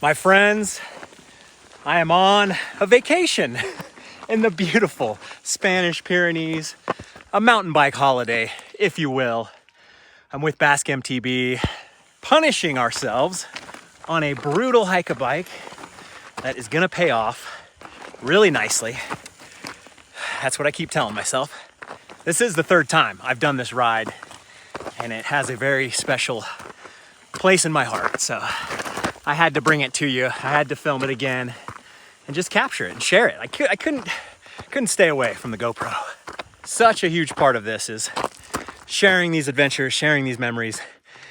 My friends, I am on a vacation in the beautiful Spanish Pyrenees, a mountain bike holiday, if you will. I'm with Basque MTB, punishing ourselves on a brutal hike-a-bike that is gonna pay off really nicely. That's what I keep telling myself. This is the third time I've done this ride, and it has a very special place in my heart. So I had to bring it to you. I had to film it again and just capture it and share it. I couldn't stay away from the GoPro. Such a huge part of this is sharing these adventures, sharing these memories,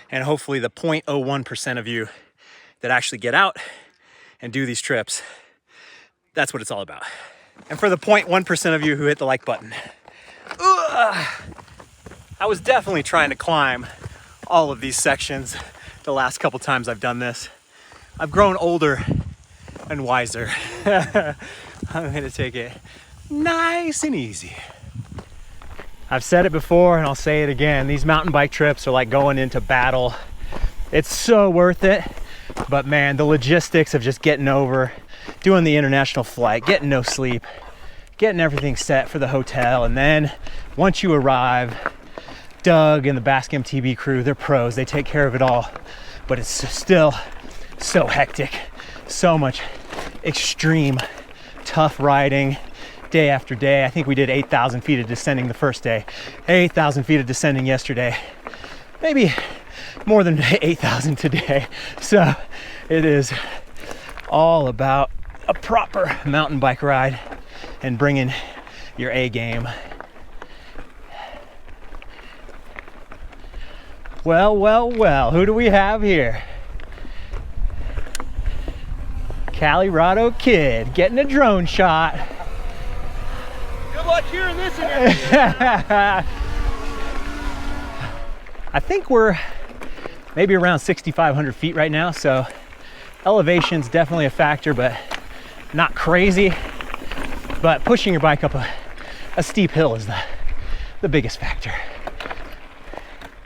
and hopefully the 0.01% of you that actually get out and do these trips, that's what it's all about. And for the 0.1% of you who hit the like button, I was definitely trying to climb all of these sections the last couple times I've done this. I've grown older and wiser. I'm gonna take it nice and easy. I've said it before and I'll say it again. These mountain bike trips are like going into battle. It's so worth it, but man, the logistics of just getting over, doing the international flight, getting no sleep, getting everything set for the hotel, and then once you arrive, Doug and the Basque MTB crew, they're pros, they take care of it all, but it's still so hectic. So much extreme, tough riding day after day. I think we did 8,000 feet of descending the first day, 8,000 feet of descending yesterday, maybe more than 8,000 today. So it is all about a proper mountain bike ride and bringing your A game. Well, who do we have here? Colorado Kid getting a drone shot. Good luck hearing this interview. I think we're maybe around 6,500 feet right now, so elevation's definitely a factor, but not crazy. But pushing your bike up a steep hill is the biggest factor.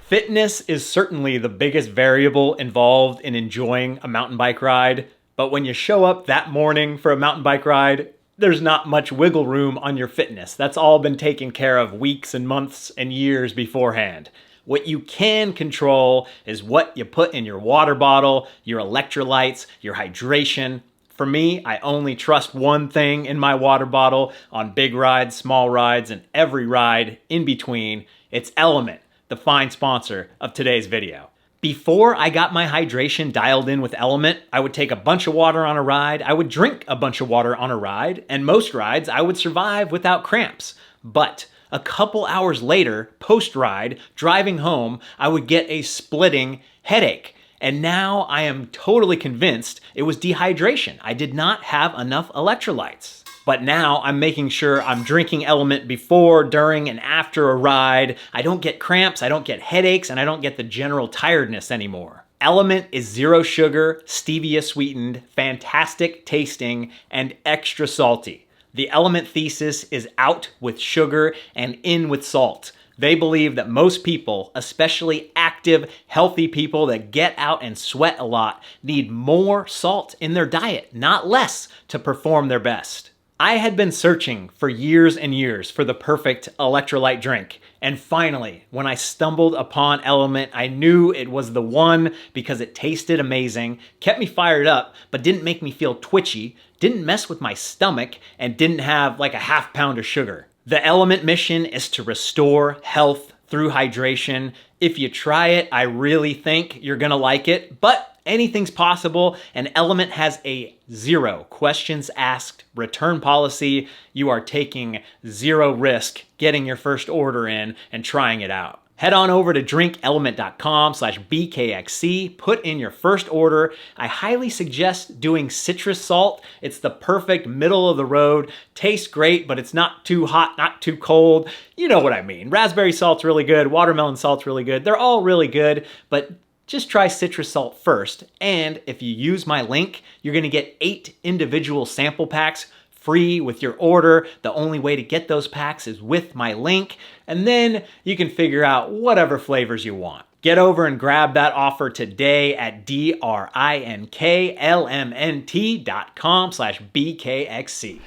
Fitness is certainly the biggest variable involved in enjoying a mountain bike ride, but when you show up that morning for a mountain bike ride, there's not much wiggle room on your fitness. That's all been taken care of weeks and months and years beforehand. What you can control is what you put in your water bottle, your electrolytes, your hydration. For me, I only trust one thing in my water bottle on big rides, small rides, and every ride in between. It's Element, the fine sponsor of today's video. Before I got my hydration dialed in with Element, I would take a bunch of water on a ride, I would drink a bunch of water on a ride, and most rides I would survive without cramps. But a couple hours later, post-ride, driving home, I would get a splitting headache. And now I am totally convinced it was dehydration. I did not have enough electrolytes. But now I'm making sure I'm drinking Element before, during, and after a ride. I don't get cramps, I don't get headaches, and I don't get the general tiredness anymore. Element is zero sugar, stevia sweetened, fantastic tasting, and extra salty. The Element thesis is out with sugar and in with salt. They believe that most people, especially active, healthy people that get out and sweat a lot, need more salt in their diet, not less, to perform their best. I had been searching for years and years for the perfect electrolyte drink, and finally, when I stumbled upon Element, I knew it was the one because it tasted amazing, kept me fired up, but didn't make me feel twitchy, didn't mess with my stomach, and didn't have like a half pound of sugar. The Element mission is to restore health through hydration. If you try it, I really think you're gonna like it, but anything's possible, and Element has a 0 questions asked return policy. You are taking 0 risk getting your first order in and trying it out. Head on over to drinkelement.com/BKXC, put in your first order. I highly suggest doing citrus salt. It's the perfect middle of the road, tastes great, but it's not too hot, not too cold. You know what I mean. Raspberry salt's really good, watermelon salt's really good. They're all really good, but just try citrus salt first. And if you use my link, you're gonna get 8 individual sample packs free with your order. The only way to get those packs is with my link, and then you can figure out whatever flavors you want. Get over and grab that offer today at drinklmnt.com/BKXC.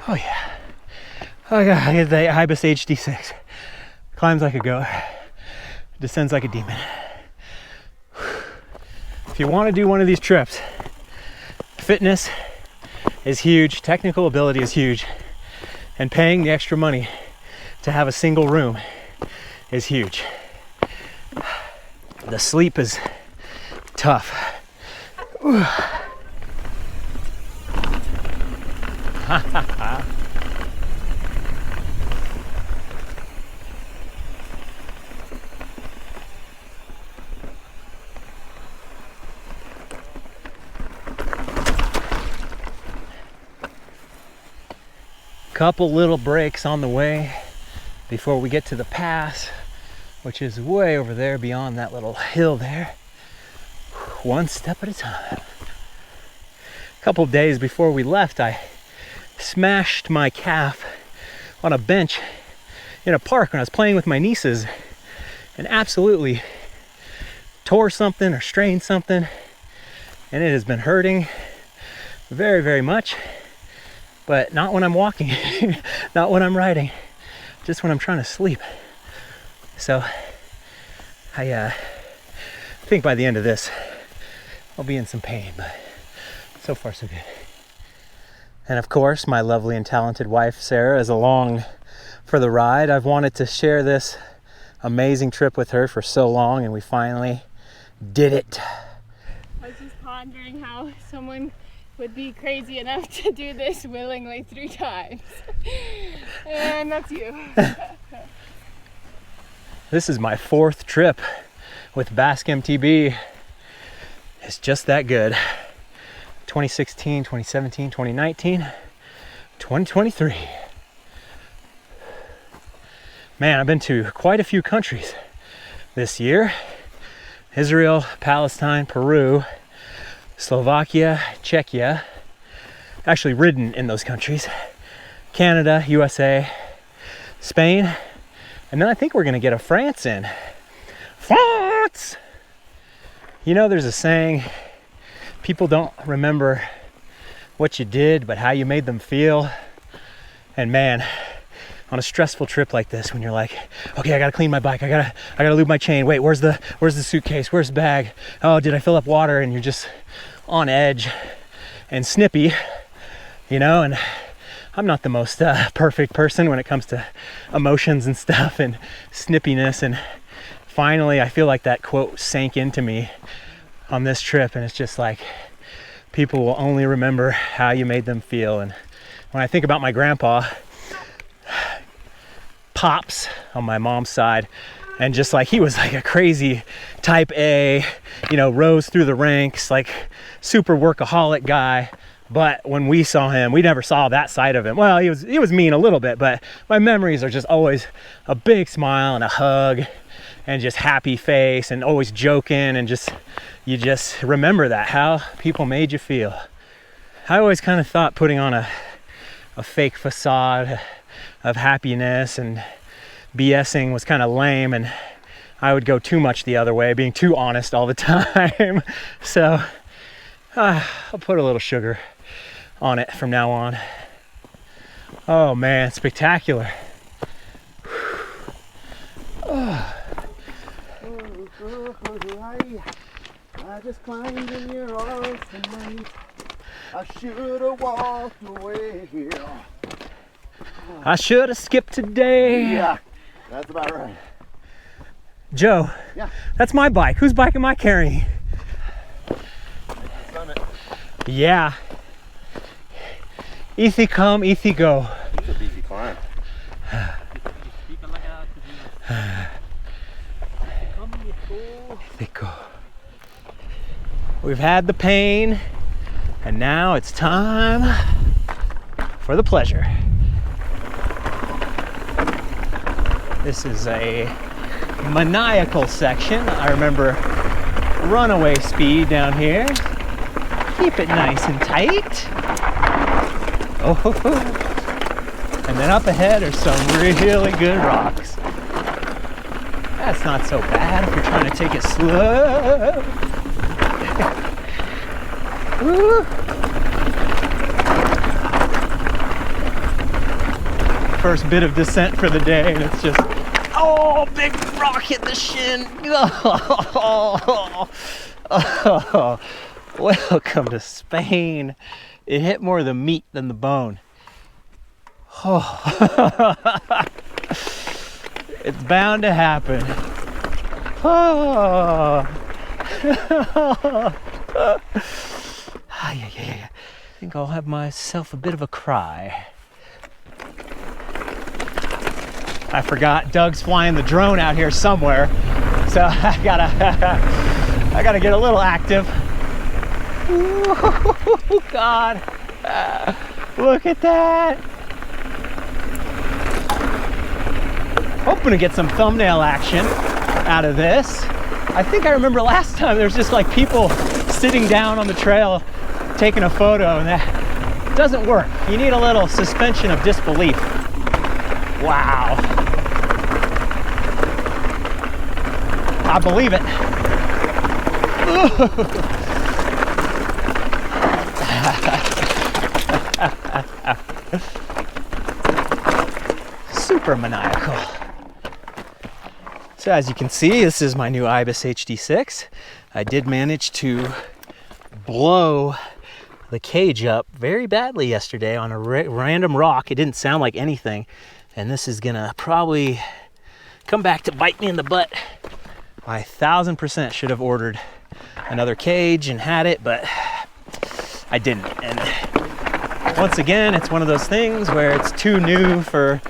Oh yeah. Oh god, I get the Ibis HD6. Climbs like a goat. Descends like a demon. If you want to do one of these trips, fitness is huge, technical ability is huge, and paying the extra money to have a single room is huge. The sleep is tough. Couple little breaks on the way before we get to the pass, which is way over there beyond that little hill there. One step at a time. A couple days before we left, I smashed my calf on a bench in a park when I was playing with my nieces and absolutely tore something or strained something, and it has been hurting very, very much. But not when I'm walking, not when I'm riding, just when I'm trying to sleep. So I think by the end of this, I'll be in some pain, but so far so good. And of course, my lovely and talented wife, Sarah, is along for the ride. I've wanted to share this amazing trip with her for so long, and we finally did it. I was just pondering how someone would be crazy enough to do this willingly 3 times. And that's you. This is my 4th trip with Basque MTB. It's just that good. 2016, 2017, 2019, 2023. Man, I've been to quite a few countries this year. Israel, Palestine, Peru, Slovakia, Czechia. Actually ridden in those countries. Canada, USA, Spain. And then I think we're gonna get a France in. France! You know, there's a saying, people don't remember what you did, but how you made them feel. And man, on a stressful trip like this, when you're like, okay, I gotta clean my bike, I gotta lube my chain. Wait, where's the suitcase? Where's the bag? Oh, did I fill up water? And you're just on edge and snippy, you know, and I'm not the most perfect person when it comes to emotions and stuff and snippiness. And finally, I feel like that quote sank into me on this trip, and it's just like, people will only remember how you made them feel. And when I think about my grandpa, Pops on my mom's side, and just like, he was like a crazy type A, you know, rose through the ranks, like super workaholic guy. But when we saw him, we never saw that side of him. Well, he was mean a little bit, but my memories are just always a big smile and a hug and just happy face and always joking, and just, you just remember that, how people made you feel. I always kind of thought putting on a fake facade of happiness and BSing was kind of lame, and I would go too much the other way, being too honest all the time. So I'll put a little sugar on it from now on. Oh man, spectacular. I just climbed in your arms tonight. I should have walked away here. I should have skipped today. Yeah, that's about right. Joe, Yeah. that's my bike. Whose bike am I carrying? Summit. Yeah. Easy come, easy go. It's a easy climb. Easy go. We've had the pain, and now it's time for the pleasure. This is a maniacal section. I remember runaway speed down here. Keep it nice and tight. Oh, and then up ahead are some really good rocks. That's not so bad if you're trying to take it slow. Woo. First bit of descent for the day, and it's just, oh, big rock hit the shin. Oh, welcome to Spain. It hit more of the meat than the bone. Oh. It's bound to happen. Oh. I think I'll have myself a bit of a cry. I forgot Doug's flying the drone out here somewhere, so I gotta get a little active. Ooh, God, look at that. Hoping to get some thumbnail action out of this. I think I remember last time there's just like people sitting down on the trail taking a photo, and that doesn't work. You need a little suspension of disbelief. Wow. I believe it. Super maniacal. So as you can see, this is my new Ibis HD6. I did manage to blow the cage up very badly yesterday on a random rock. It didn't sound like anything, and this is gonna probably come back to bite me in the butt. I 1000% should have ordered another cage and had it, but I didn't. And once again, it's one of those things where it's too new for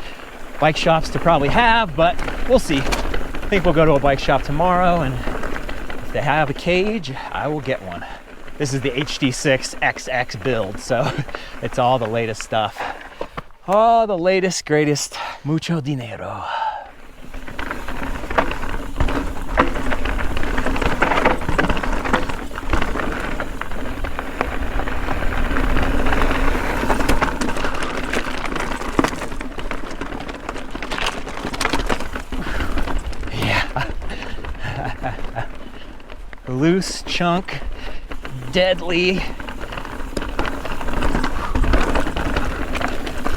bike shops to probably have, but we'll see. I think we'll go to a bike shop tomorrow, and if they have a cage, I will get one. This is the HD6 XX build, so it's all the latest stuff. All the latest, greatest, mucho dinero. Loose chunk, deadly.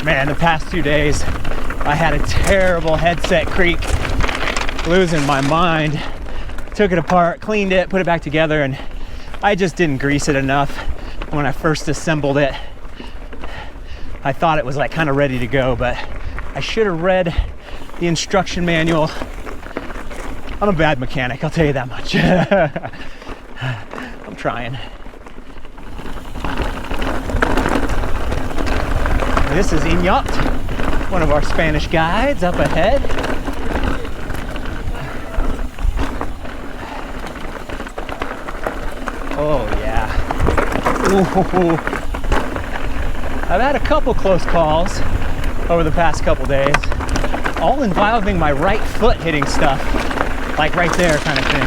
Man, the past 2 days I had a terrible headset creak, losing my mind. Took it apart, cleaned it, put it back together, and I just didn't grease it enough when I first assembled it. I thought it was like kind of ready to go, but I should have read the instruction manual. I'm a bad mechanic, I'll tell you that much. I'm trying. This is Iñot, one of our Spanish guides up ahead. Oh yeah. Ooh. I've had a couple close calls over the past couple days, all involving my right foot hitting stuff. Like right there kind of thing.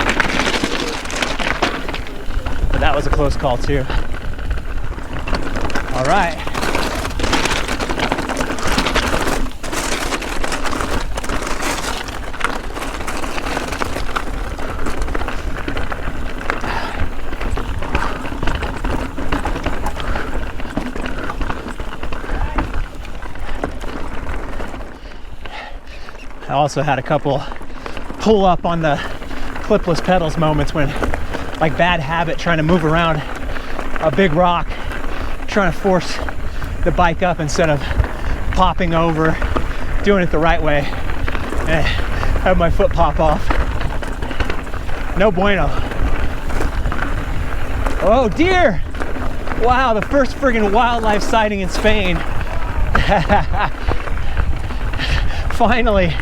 But that was a close call too. All right. I also had a couple pull up on the clipless pedals moments when, like, bad habit trying to move around a big rock, trying to force the bike up instead of popping over, doing it the right way, and have my foot pop off. No bueno. Oh, deer! Wow, the first friggin' wildlife sighting in Spain. Finally.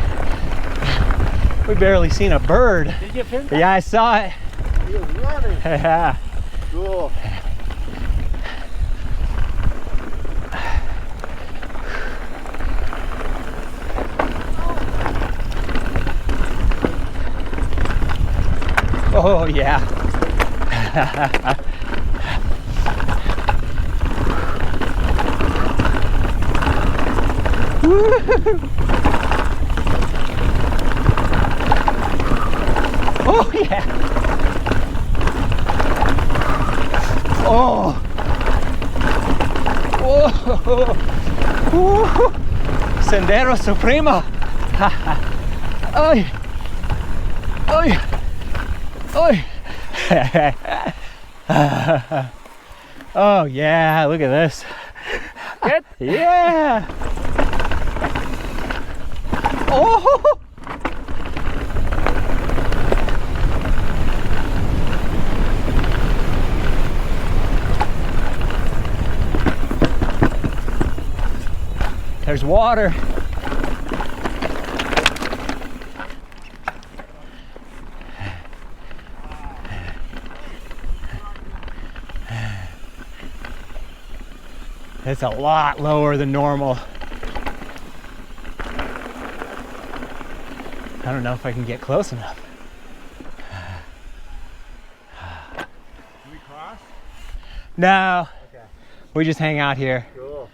We barely seen a bird. Did you film that? Yeah, I saw it. He was running. Yeah. Cool. Oh yeah. Woo! Oh yeah. Oh. Whoa. Woo. Sendero Supremo. Oy. Oy. Oy. Oh yeah, look at this. Good? Yeah. Oh. There's water. It's a lot lower than normal. I don't know if I can get close enough. Can we cross? No, Okay. we just hang out here. Cool.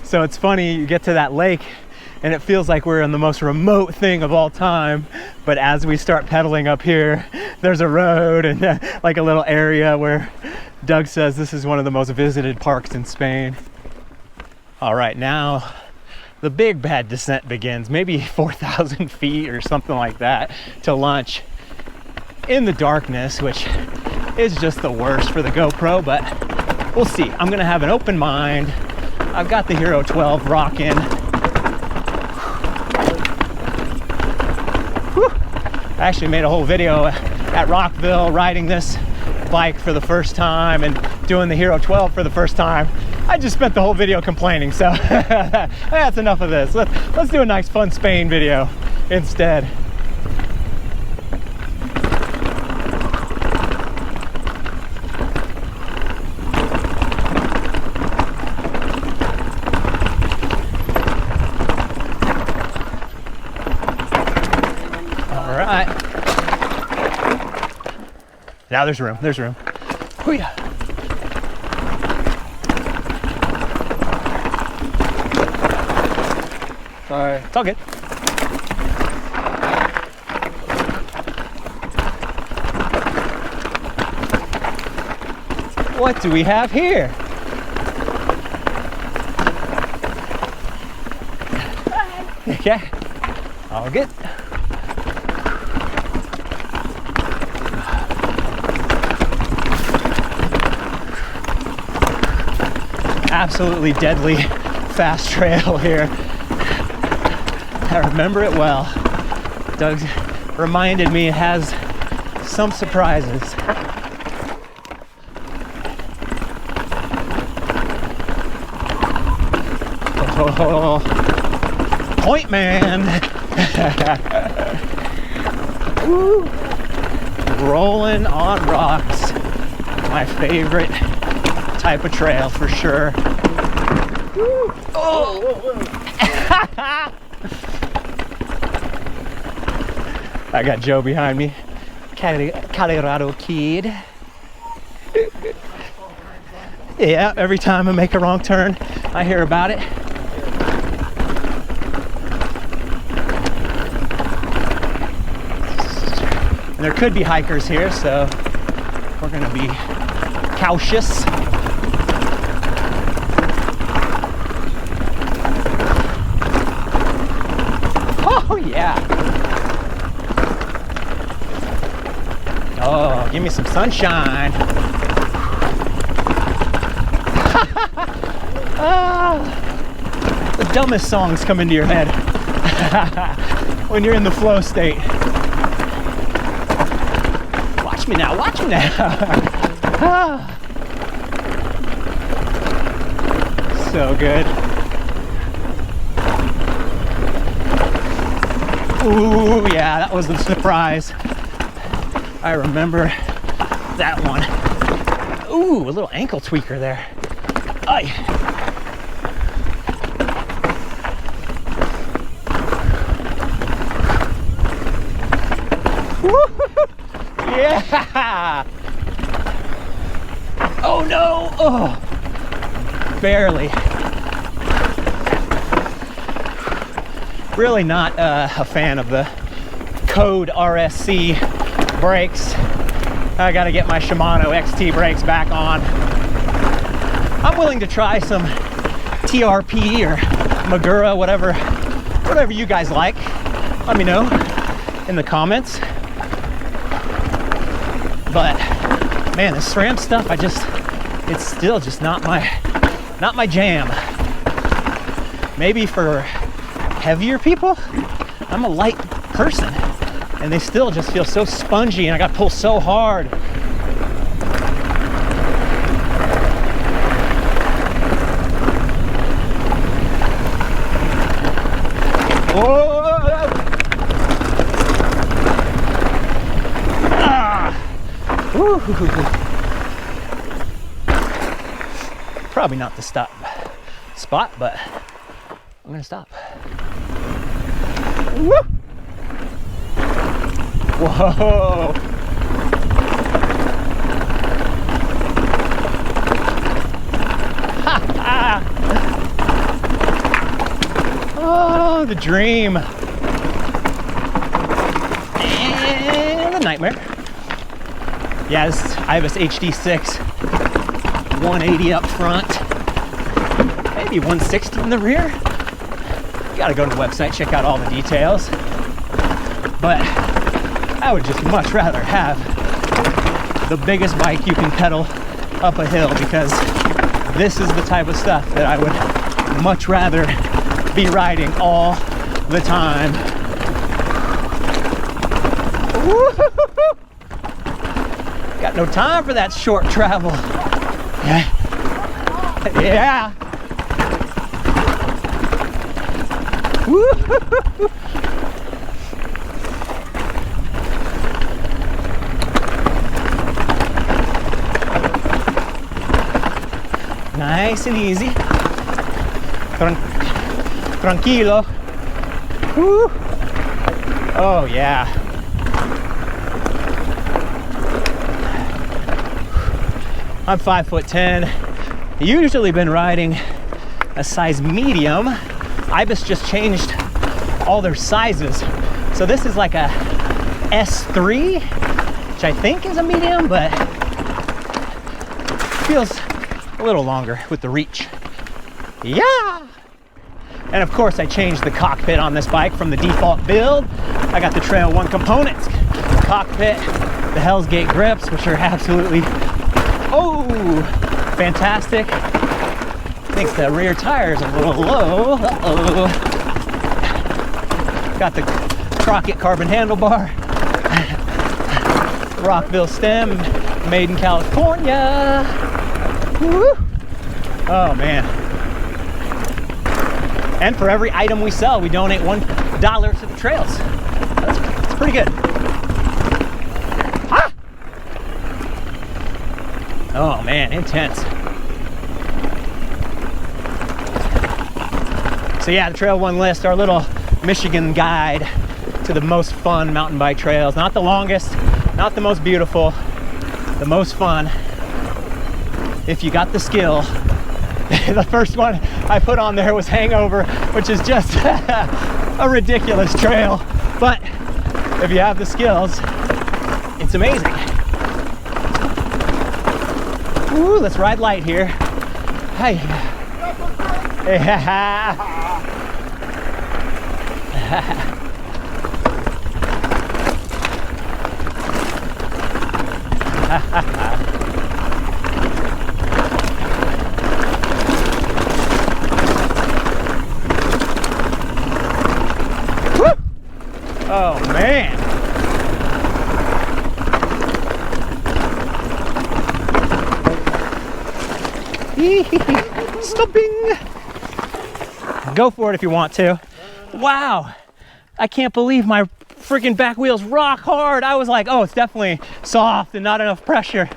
So it's funny, you get to that lake and it feels like we're in the most remote thing of all time. But as we start pedaling up here, there's a road and like a little area where Doug says this is one of the most visited parks in Spain. All right, now the big bad descent begins, maybe 4,000 feet or something like that to lunch in the darkness, which is just the worst for the GoPro, but we'll see. I'm gonna have an open mind. I've got the Hero 12 rocking. I actually made a whole video at Rockville riding this bike for the first time and doing the Hero 12 for the first time. I just spent the whole video complaining, so that's enough of this. Let's do a nice fun Spain video instead. All right. Now there's room. There's room. Hoo-yah. Sorry. It's all good. What do we have here? Okay. All good. Absolutely deadly fast trail here. I remember it well. Doug reminded me it has some surprises. Oh, Point Man. Woo. Rolling on rocks. My favorite type of trail for sure. Woo. Oh. Whoa, whoa, whoa. I got Joe behind me. Colorado kid. Yeah, every time I make a wrong turn, I hear about it. And there could be hikers here, so we're gonna be cautious. Oh yeah. Oh, give me some sunshine. The dumbest songs come into your head when you're in the flow state. Watch me now, watch me now. So good. Ooh, yeah, that was the surprise. I remember that one. Ooh, a little ankle tweaker there. Aye. Woo! Yeah! Oh no! Oh, barely. Really not a fan of the code RSC brakes. I gotta get my Shimano XT brakes back on. I'm willing to try some TRP or Magura, whatever you guys like. Let me know in the comments. But man, the SRAM stuff, it's still just not my jam. Maybe for heavier people. I'm a light person and they still just feel so spongy and I got to pull so hard. Whoa! Ah! Woo! Probably not the spot, but I'm gonna stop. Woo! Whoa! Ha ha! Oh, the dream and the nightmare. Yeah, this is Ibis HD6, 180 up front, maybe 160 in the rear. You gotta go to the website, check out all the details. But I would just much rather have the biggest bike you can pedal up a hill, because this is the type of stuff that I would much rather be riding all the time. Woo-hoo-hoo-hoo. Got no time for that short travel. Yeah. Woo-hoo-hoo-hoo. Nice and easy. Tranquilo. Woo. Oh yeah. I'm 5'10". Usually been riding a size medium. Ibis just changed all their sizes. So this is like a S3, which I think is a medium, but feels a little longer with the reach. Yeah! And of course I changed the cockpit on this bike from the default build. I got the Trail 1 components, cockpit, the Hell's Gate grips, which are absolutely, oh, fantastic. I think the rear tire's a little low. Uh-oh. Got the Crockett carbon handlebar. Rockville stem, made in California. Woo! Oh man. And for every item we sell, we donate $1 to the trails. That's pretty good. Ah! Oh man, intense. So yeah, the Trail 1 list, our little Michigan guide to the most fun mountain bike trails. Not the longest, not the most beautiful, the most fun. If you got the skill. The first one I put on there was Hangover, which is just a ridiculous trail. But if you have the skills, it's amazing. Ooh, let's ride light here. Hi. Oh man. Stopping. Go for it if you want to. Wow. I can't believe my freaking back wheels rock hard. I was like, oh, it's definitely soft and not enough pressure.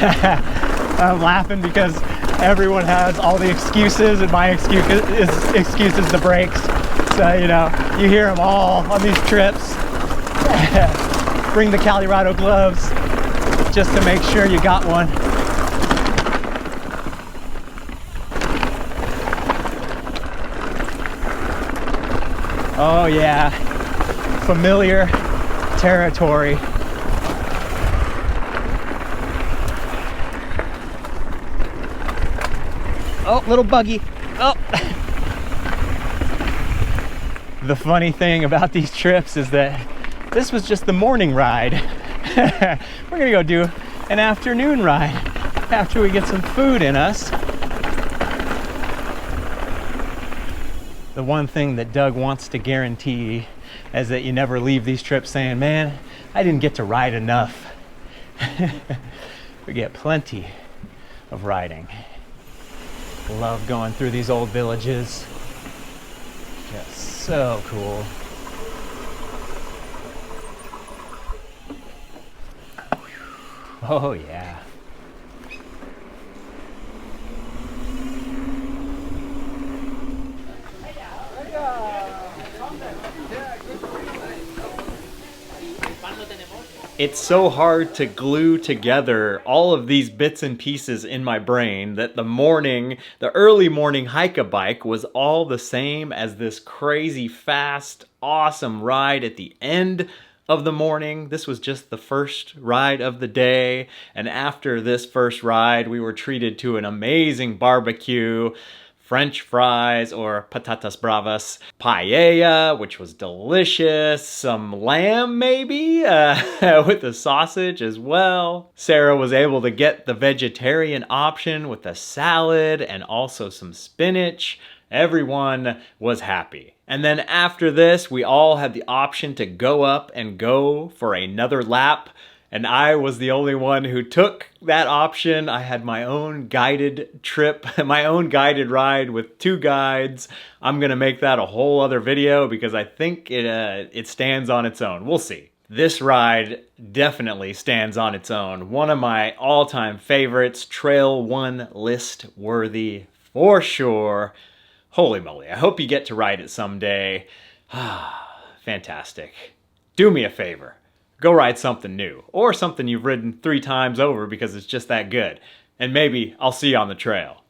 I'm laughing because everyone has all the excuses, and my excuse is the brakes. So, you know, you hear them all on these trips. Bring the Colorado gloves just to make sure you got one. Oh yeah. familiar territory. Oh, little buggy. Oh. The funny thing about these trips is that this was just the morning ride. We're gonna go do an afternoon ride after we get some food in us. The one thing that Doug wants to guarantee is that you never leave these trips saying, man, I didn't get to ride enough. We get plenty of riding. Love going through these old villages. Just so cool. Oh yeah. It's so hard to glue together all of these bits and pieces in my brain that the early morning hike-a-bike was all the same as this crazy fast, awesome ride at the end of the morning. This was just the first ride of the day, and after this first ride, we were treated to an amazing barbecue, French fries or patatas bravas, paella, which was delicious, some lamb maybe, with the sausage as well. Sarah was able to get the vegetarian option with a salad and also some spinach. Everyone was happy. And then after this, we all had the option to go up and go for another lap. And I was the only one who took that option. I had my own guided trip, my own guided ride with 2 guides. I'm gonna make that a whole other video because I think it stands on its own. We'll see. This ride definitely stands on its own. One of my all-time favorites, Trail 1 list worthy for sure. Holy moly, I hope you get to ride it someday. Fantastic. Do me a favor. Go ride something new, or something you've ridden 3 times over because it's just that good. And maybe I'll see you on the trail.